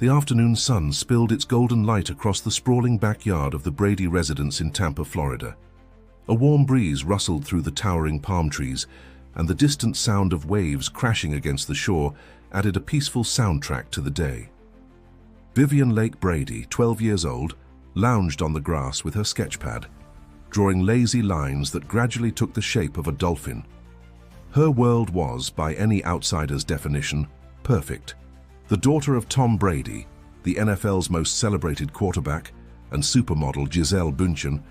The afternoon sun spilled its golden light across the sprawling backyard of the Brady residence in Tampa, Florida. A warm breeze rustled through the towering palm trees, and the distant sound of waves crashing against the shore added a peaceful soundtrack to the day. Vivian Lake Brady, 12 years old, lounged on the grass with her sketchpad, drawing lazy lines that gradually took the shape of a dolphin. Her world was, by any outsider's definition, perfect. The daughter of Tom Brady, the NFL's most celebrated quarterback, and supermodel Gisele Bündchen,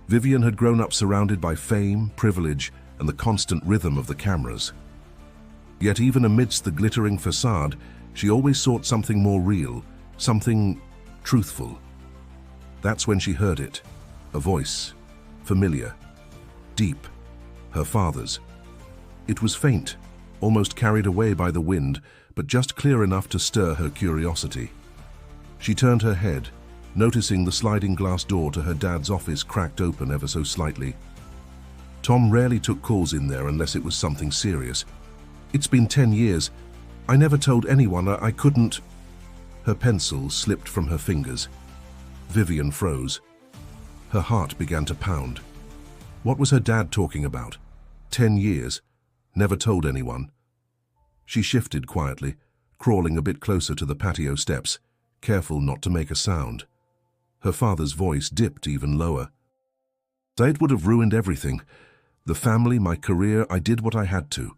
Vivian had grown up surrounded by fame, privilege, and the constant rhythm of the cameras. Yet even amidst the glittering facade, she always sought something more real, something truthful. That's when she heard it, a voice, familiar, deep, her father's. It was faint, almost carried away by the wind, but just clear enough to stir her curiosity. She turned her head, noticing the sliding glass door to her dad's office cracked open ever so slightly. Tom rarely took calls in there unless it was something serious. "It's been 10 years. I never told anyone I couldn't." Her pencil slipped from her fingers. Vivian froze. Her heart began to pound. What was her dad talking about? 10 years. Never told anyone. She shifted quietly, crawling a bit closer to the patio steps, careful not to make a sound. Her father's voice dipped even lower. "It would have ruined everything. The family, my career, I did what I had to."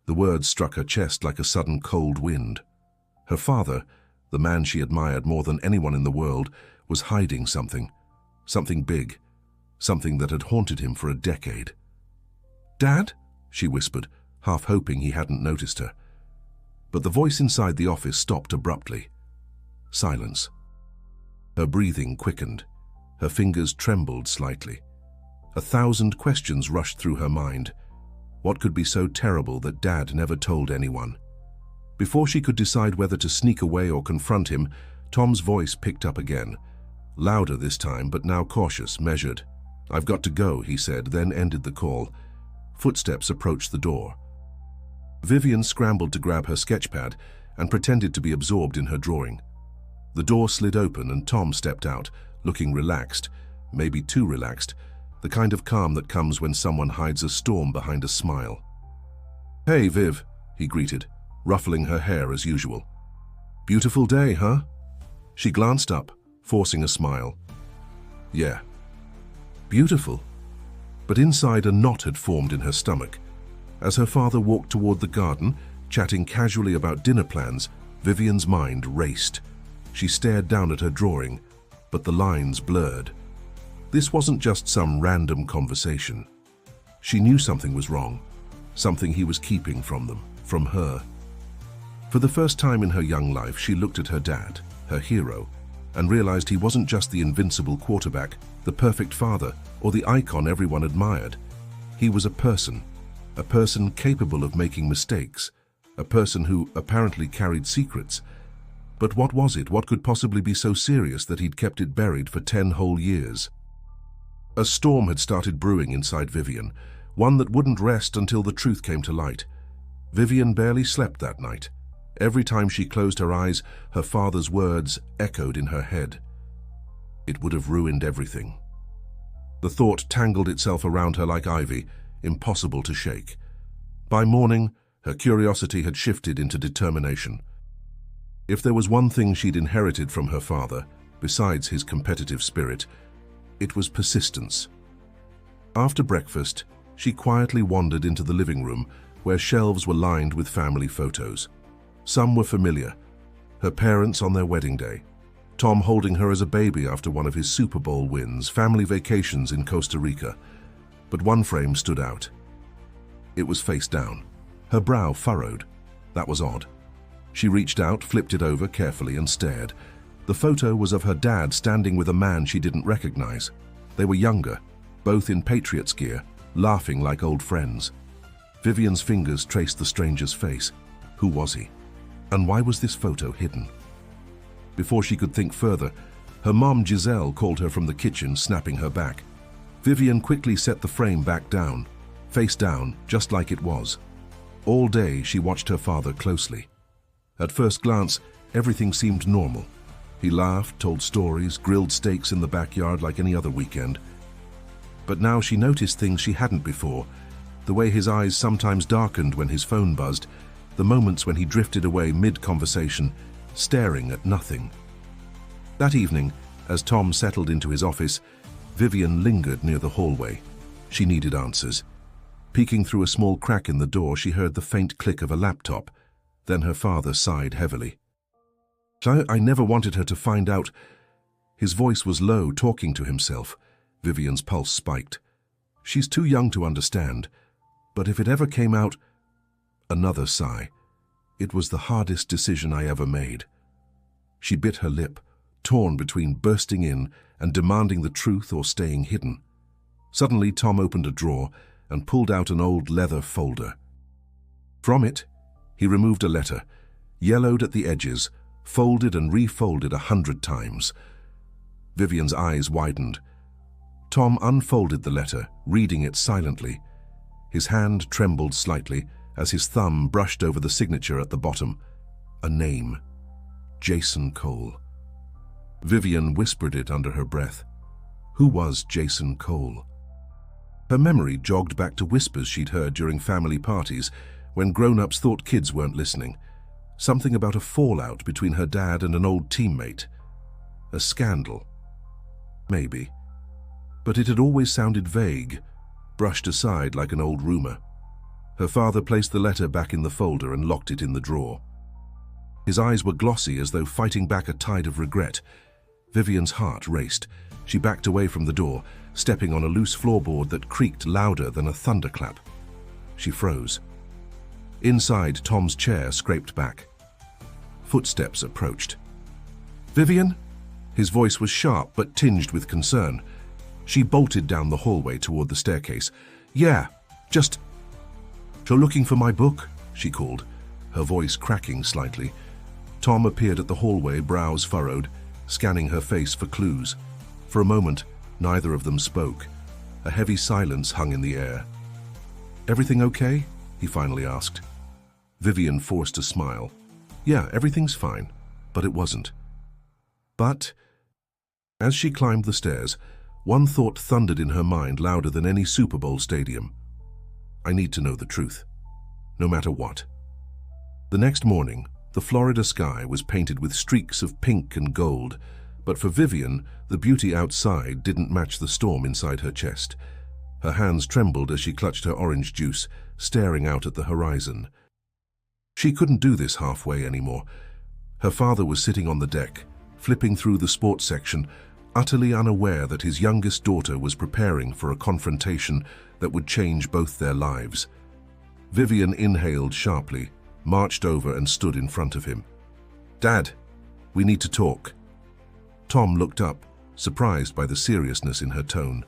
The words struck her chest like a sudden cold wind. Her father, the man she admired more than anyone in the world, was hiding something big, something that had haunted him for a decade. "Dad?" she whispered, half hoping he hadn't noticed her. But the voice inside the office stopped abruptly. Silence. Her breathing quickened. Her fingers trembled slightly. 1,000 questions rushed through her mind. What could be so terrible that Dad never told anyone? Before she could decide whether to sneak away or confront him, Tom's voice picked up again. Louder this time, but now cautious, measured. "I've got to go," he said, then ended the call. Footsteps approached the door. Vivian scrambled to grab her sketchpad and pretended to be absorbed in her drawing. The door slid open and Tom stepped out, looking relaxed, maybe too relaxed, the kind of calm that comes when someone hides a storm behind a smile. "Hey, Viv," he greeted, ruffling her hair as usual. "Beautiful day, huh?" She glanced up, forcing a smile. "Yeah." Beautiful. But inside a knot had formed in her stomach. As her father walked toward the garden, chatting casually about dinner plans, Vivian's mind raced. She stared down at her drawing, but the lines blurred. This wasn't just some random conversation. She knew something was wrong, something he was keeping from them, from her. For the first time in her young life, she looked at her dad, her hero, and realized he wasn't just the invincible quarterback, the perfect father, or the icon everyone admired. He was a person capable of making mistakes, a person who apparently carried secrets. But what was it? What could possibly be so serious that he'd kept it buried for 10 whole years? A storm had started brewing inside Vivian, one that wouldn't rest until the truth came to light. Vivian barely slept that night. Every time she closed her eyes, her father's words echoed in her head. It would have ruined everything. The thought tangled itself around her like ivy, impossible to shake. By morning, her curiosity had shifted into determination. If there was one thing she'd inherited from her father, besides his competitive spirit, it was persistence. After breakfast, she quietly wandered into the living room, where shelves were lined with family photos. Some were familiar. Her parents on their wedding day, Tom holding her as a baby after one of his Super Bowl wins, family vacations in Costa Rica. But one frame stood out. It was face down, her brow furrowed. That was odd. She reached out, flipped it over carefully, and stared. The photo was of her dad standing with a man she didn't recognize. They were younger, both in Patriots gear, laughing like old friends. Vivian's fingers traced the stranger's face. Who was he? And why was this photo hidden? Before she could think further, her mom Gisele called her from the kitchen, snapping her back. Vivian quickly set the frame back down, face down, just like it was. All day she watched her father closely. At first glance, everything seemed normal. He laughed, told stories, grilled steaks in the backyard like any other weekend. But now she noticed things she hadn't before. The way his eyes sometimes darkened when his phone buzzed, the moments when he drifted away mid-conversation, staring at nothing. That evening, as Tom settled into his office, Vivian lingered near the hallway. She needed answers. Peeking through a small crack in the door, she heard the faint click of a laptop. Then her father sighed heavily. I never wanted her to find out. His voice was low, talking to himself. Vivian's pulse spiked. She's too young to understand. But if it ever came out... Another sigh. It was the hardest decision I ever made. She bit her lip, torn between bursting in and demanding the truth or staying hidden. Suddenly, Tom opened a drawer and pulled out an old leather folder. From it, he removed a letter, yellowed at the edges, folded and refolded 100 times. Vivian's eyes widened. Tom unfolded the letter, reading it silently. His hand trembled slightly as his thumb brushed over the signature at the bottom. A name. Jason Cole. Vivian whispered it under her breath. Who was Jason Cole? Her memory jogged back to whispers she'd heard during family parties when grown-ups thought kids weren't listening. Something about a fallout between her dad and an old teammate. A scandal. Maybe. But it had always sounded vague, brushed aside like an old rumor. Her father placed the letter back in the folder and locked it in the drawer. His eyes were glossy as though fighting back a tide of regret. Vivian's heart raced. She backed away from the door, stepping on a loose floorboard that creaked louder than a thunderclap. She froze. Inside, Tom's chair scraped back. Footsteps approached. "Vivian?" His voice was sharp but tinged with concern. She bolted down the hallway toward the staircase. "Yeah, just... You're looking for my book?" she called, her voice cracking slightly. Tom appeared at the hallway, brows furrowed, scanning her face for clues. For a moment, neither of them spoke. A heavy silence hung in the air. "Everything okay?" he finally asked. Vivian forced a smile. "Yeah, everything's fine." But it wasn't. But, as she climbed the stairs, one thought thundered in her mind louder than any Super Bowl stadium. I need to know the truth, no matter what. The next morning, the Florida sky was painted with streaks of pink and gold, but for Vivian, the beauty outside didn't match the storm inside her chest. Her hands trembled as she clutched her orange juice, staring out at the horizon. She couldn't do this halfway anymore. Her father was sitting on the deck, flipping through the sports section, utterly unaware that his youngest daughter was preparing for a confrontation that would change both their lives. Vivian inhaled sharply, marched over and stood in front of him. "Dad, we need to talk." Tom looked up, surprised by the seriousness in her tone.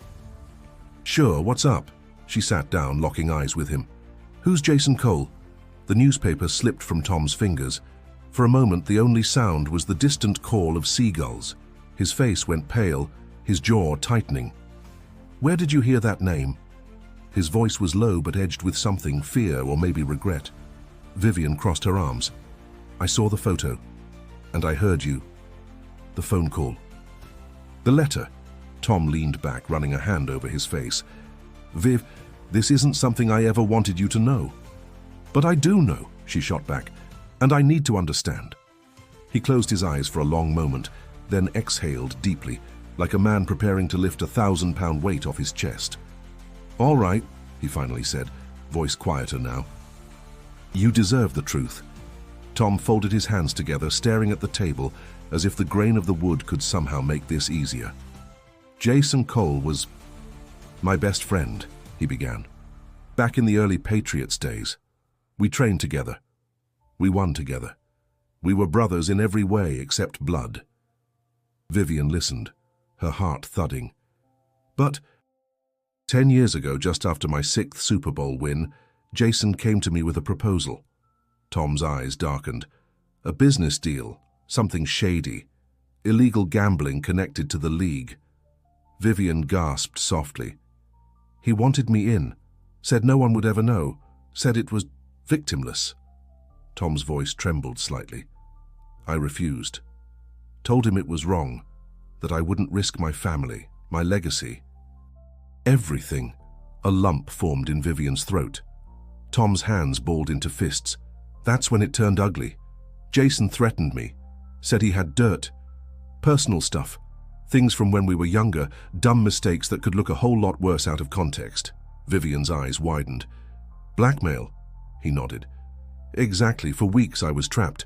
"Sure, what's up?" She sat down, locking eyes with him. "Who's Jason Cole?" The newspaper slipped from Tom's fingers. For a moment, the only sound was the distant call of seagulls. His face went pale, his jaw tightening. "Where did you hear that name?" His voice was low but edged with something, fear or maybe regret. Vivian crossed her arms. "I saw the photo, and I heard you. The phone call. The letter." Tom leaned back, running a hand over his face. "Viv, this isn't something I ever wanted you to know." "But I do know," she shot back, "and I need to understand." He closed his eyes for a long moment, then exhaled deeply, like a man preparing to lift a 1,000-pound weight off his chest. "All right," he finally said, voice quieter now. "You deserve the truth." Tom folded his hands together, staring at the table, as if the grain of the wood could somehow make this easier. "Jason Cole was my best friend," he began. "Back in the early Patriots days. We trained together. We won together. We were brothers in every way except blood." Vivian listened, her heart thudding. "But 10 years ago, just after my 6th Super Bowl win, Jason came to me with a proposal." Tom's eyes darkened. "A business deal, something shady. Illegal gambling connected to the league." Vivian gasped softly. "He wanted me in, said no one would ever know, said it was victimless." Tom's voice trembled slightly. I refused. Told him it was wrong, that I wouldn't risk my family, my legacy. Everything. A lump formed in Vivian's throat. Tom's hands balled into fists. That's when it turned ugly. Jason threatened me, said he had dirt, personal stuff, things from when we were younger, dumb mistakes that could look a whole lot worse out of context. Vivian's eyes widened. Blackmail? He nodded. Exactly. For weeks I was trapped.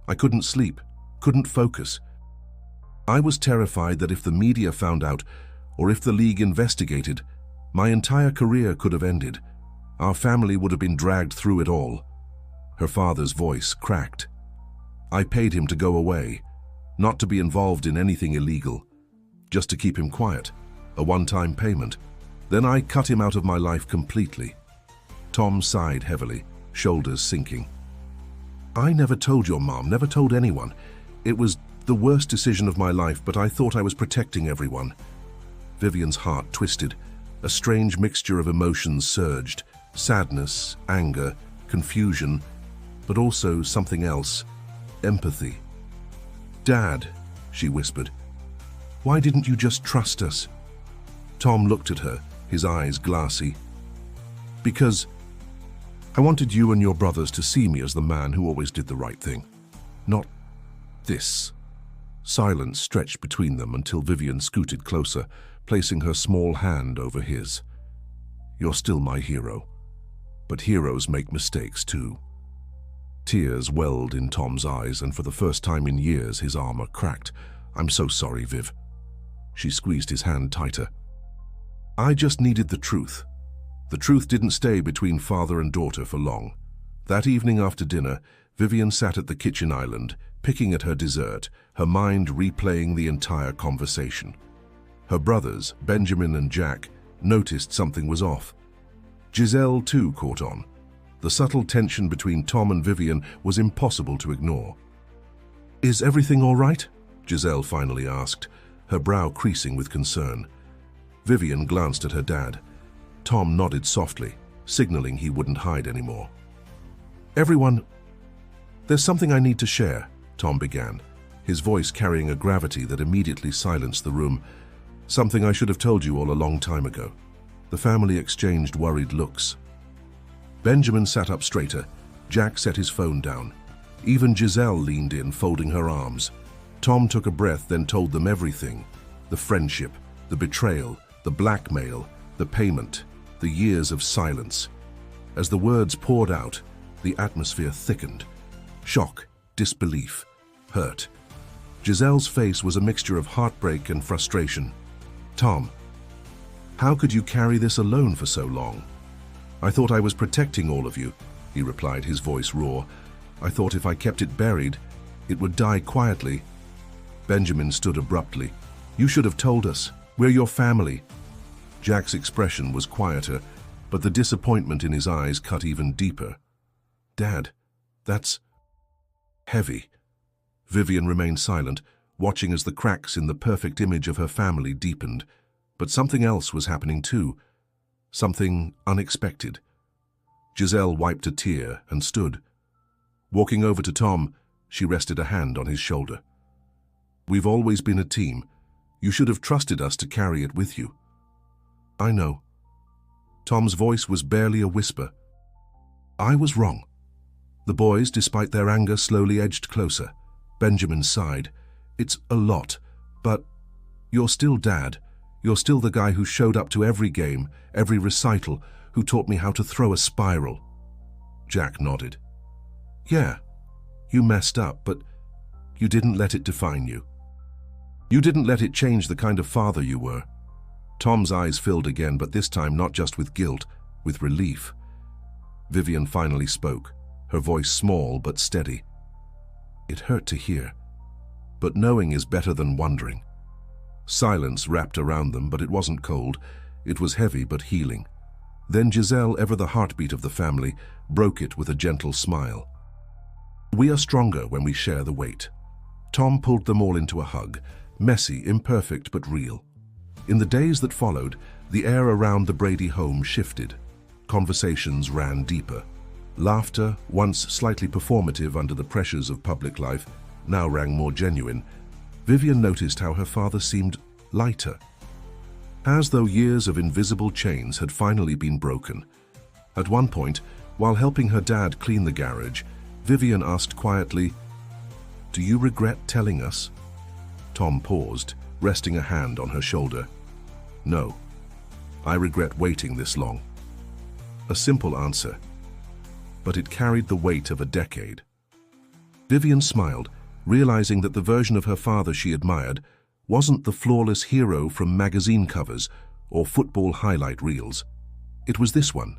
I couldn't sleep, couldn't focus. I was terrified that if the media found out, or if the League investigated, my entire career could have ended. Our family would have been dragged through it all. Her father's voice cracked. I paid him to go away, not to be involved in anything illegal, just to keep him quiet, a one-time payment. Then I cut him out of my life completely. Tom sighed heavily, shoulders sinking. I never told your mom, never told anyone. It was the worst decision of my life, but I thought I was protecting everyone. Vivian's heart twisted. A strange mixture of emotions surged. Sadness, anger, confusion, but also something else. Empathy. Dad, she whispered, why didn't you just trust us? Tom looked at her, his eyes glassy. Because I wanted you and your brothers to see me as the man who always did the right thing. Not this. Silence stretched between them until Vivian scooted closer, placing her small hand over his. You're still my hero. But heroes make mistakes too. Tears welled in Tom's eyes, and for the first time in years his armor cracked. I'm so sorry, Viv. She squeezed his hand tighter. I just needed the truth. The truth didn't stay between father and daughter for long. That evening after dinner, Vivian sat at the kitchen island, picking at her dessert, her mind replaying the entire conversation. Her brothers, Benjamin and Jack, noticed something was off. Giselle too caught on. The subtle tension between Tom and Vivian was impossible to ignore. Is everything all right? Giselle finally asked, her brow creasing with concern. Vivian glanced at her dad. Tom nodded softly, signaling he wouldn't hide anymore. Everyone, there's something I need to share, Tom began, his voice carrying a gravity that immediately silenced the room. Something I should have told you all a long time ago. The family exchanged worried looks. Benjamin sat up straighter. Jack set his phone down. Even Giselle leaned in, folding her arms. Tom took a breath, then told them everything. The friendship, the betrayal, the blackmail, the payment, the years of silence. As the words poured out, the atmosphere thickened. Shock, disbelief, hurt. Giselle's face was a mixture of heartbreak and frustration. Tom, how could you carry this alone for so long? I thought I was protecting all of you, he replied, his voice raw. I thought if I kept it buried, it would die quietly. Benjamin stood abruptly. You should have told us. We're your family. Jack's expression was quieter, but the disappointment in his eyes cut even deeper. Dad, that's heavy. Vivian remained silent, watching as the cracks in the perfect image of her family deepened. But something else was happening too. Something unexpected. Giselle wiped a tear and stood. Walking over to Tom, she rested a hand on his shoulder. We've always been a team. You should have trusted us to carry it with you. I know. Tom's voice was barely a whisper. I was wrong. The boys, despite their anger, slowly edged closer. Benjamin sighed. It's a lot, but you're still Dad. You're still the guy who showed up to every game, every recital, who taught me how to throw a spiral. Jack nodded. Yeah, you messed up, but you didn't let it define you. You didn't let it change the kind of father you were. Tom's eyes filled again, but this time not just with guilt, with relief. Vivian finally spoke, her voice small but steady. It hurt to hear, but knowing is better than wondering. Silence wrapped around them, but it wasn't cold. It was heavy but healing. Then Giselle, ever the heartbeat of the family, broke it with a gentle smile. We are stronger when we share the weight. Tom pulled them all into a hug, messy, imperfect, but real. In the days that followed, the air around the Brady home shifted. Conversations ran deeper. Laughter, once slightly performative under the pressures of public life, now rang more genuine. Vivian noticed how her father seemed lighter, as though years of invisible chains had finally been broken. At one point, while helping her dad clean the garage, Vivian asked quietly, "Do you regret telling us?" Tom paused, resting a hand on her shoulder. "No, I regret waiting this long." A simple answer, but it carried the weight of a decade. Vivian smiled, realizing that the version of her father she admired wasn't the flawless hero from magazine covers or football highlight reels. It was this one,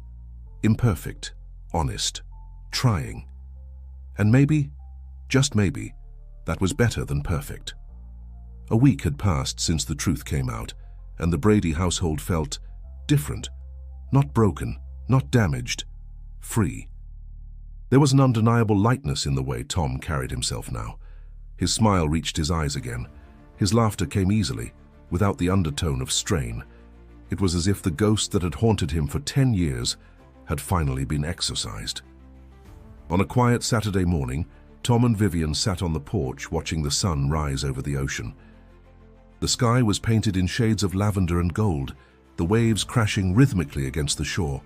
imperfect, honest, trying. And maybe, just maybe, that was better than perfect. A week had passed since the truth came out, and the Brady household felt different, not broken, not damaged, free. There was an undeniable lightness in the way Tom carried himself now. His smile reached his eyes again. His laughter came easily, without the undertone of strain. It was as if the ghost that had haunted him for 10 years had finally been exorcised. On a quiet Saturday morning, Tom and Vivian sat on the porch watching the sun rise over the ocean. The sky was painted in shades of lavender and gold, the waves crashing rhythmically against the shore.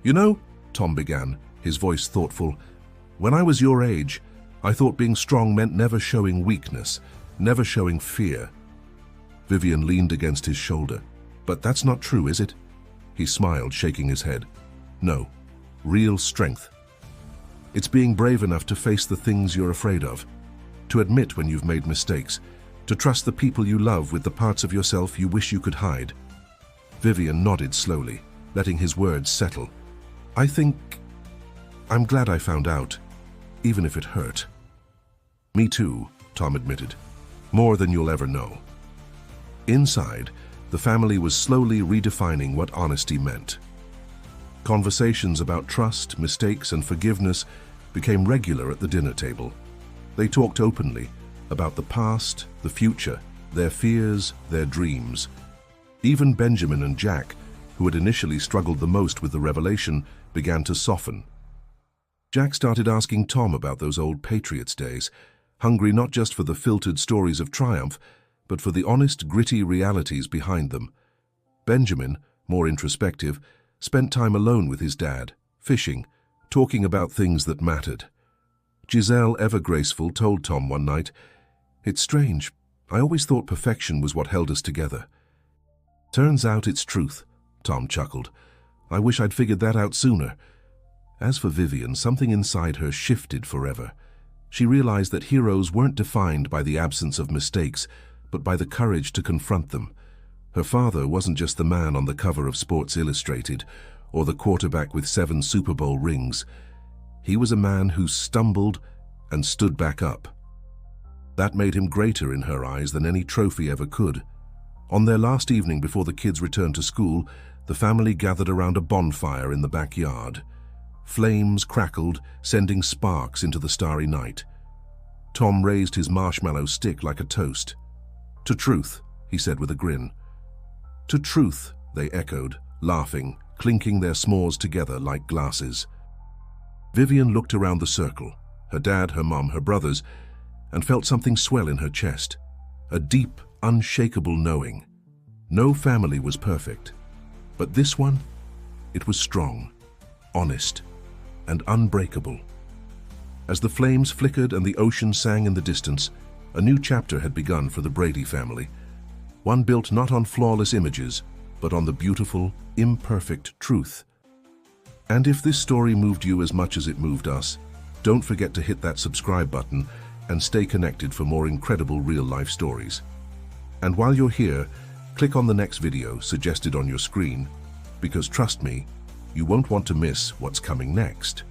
"You know," Tom began, his voice thoughtful, "when I was your age, I thought being strong meant never showing weakness, never showing fear." Vivian leaned against his shoulder. "But that's not true, is it?" He smiled, shaking his head. "No, real strength. It's being brave enough to face the things you're afraid of, to admit when you've made mistakes, to trust the people you love with the parts of yourself you wish you could hide." Vivian nodded slowly, letting his words settle. I'm glad I found out, even if it hurt." "Me too," Tom admitted. "More than you'll ever know." Inside, the family was slowly redefining what honesty meant. Conversations about trust, mistakes, and forgiveness became regular at the dinner table. They talked openly about the past, the future, their fears, their dreams. Even Benjamin and Jack, who had initially struggled the most with the revelation, began to soften. Jack started asking Tom about those old Patriots days, hungry not just for the filtered stories of triumph, but for the honest, gritty realities behind them. Benjamin, more introspective, spent time alone with his dad, fishing, talking about things that mattered. Giselle, ever graceful, told Tom one night, "It's strange, I always thought perfection was what held us together." "Turns out it's truth," Tom chuckled. "I wish I'd figured that out sooner." As for Vivian, something inside her shifted forever. She realized that heroes weren't defined by the absence of mistakes, but by the courage to confront them. Her father wasn't just the man on the cover of Sports Illustrated, or the quarterback with 7 Super Bowl rings. He was a man who stumbled and stood back up. That made him greater in her eyes than any trophy ever could. On their last evening before the kids returned to school, the family gathered around a bonfire in the backyard. Flames crackled, sending sparks into the starry night. Tom raised his marshmallow stick like a toast. "To truth," he said with a grin. "To truth," they echoed, laughing, clinking their s'mores together like glasses. Vivian looked around the circle, her dad, her mom, her brothers, and felt something swell in her chest, a deep, unshakable knowing. No family was perfect, but this one, it was strong, honest, and unbreakable. As the flames flickered and the ocean sang in the distance, a new chapter had begun for the Brady family, one built not on flawless images, but on the beautiful, imperfect truth. And if this story moved you as much as it moved us, don't forget to hit that subscribe button and stay connected for more incredible real-life stories. And while you're here, click on the next video suggested on your screen, because trust me, you won't want to miss what's coming next.